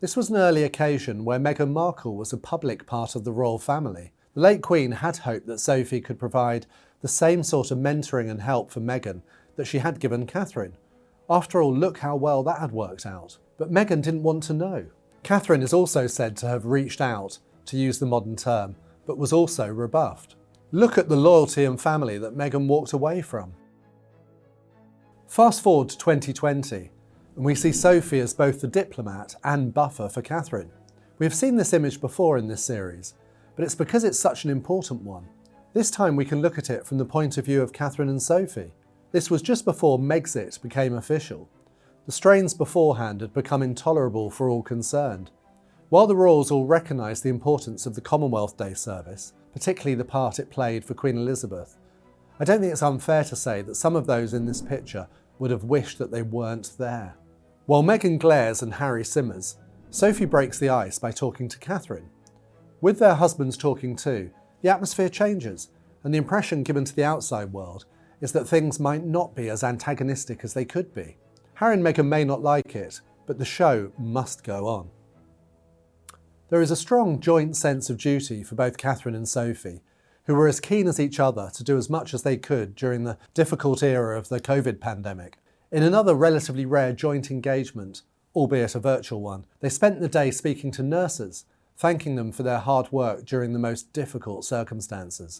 This was an early occasion where Meghan Markle was a public part of the royal family. The late Queen had hoped that Sophie could provide the same sort of mentoring and help for Meghan that she had given Catherine. After all, look how well that had worked out. But Meghan didn't want to know. Catherine is also said to have reached out, to use the modern term, but was also rebuffed. Look at the loyalty and family that Meghan walked away from. Fast forward to 2020, and we see Sophie as both the diplomat and buffer for Catherine. We have seen this image before in this series, but it's because it's such an important one. This time we can look at it from the point of view of Catherine and Sophie. This was just before Megxit became official. The strains beforehand had become intolerable for all concerned. While the royals all recognised the importance of the Commonwealth Day service, particularly the part it played for Queen Elizabeth, I don't think it's unfair to say that some of those in this picture would have wished that they weren't there. While Meghan glares and Harry simmers, Sophie breaks the ice by talking to Catherine. With their husbands talking too, the atmosphere changes, and the impression given to the outside world is that things might not be as antagonistic as they could be. Harry and Meghan may not like it, but the show must go on. There is a strong joint sense of duty for both Catherine and Sophie, who were as keen as each other to do as much as they could during the difficult era of the COVID pandemic. In another relatively rare joint engagement, albeit a virtual one, they spent the day speaking to nurses, thanking them for their hard work during the most difficult circumstances.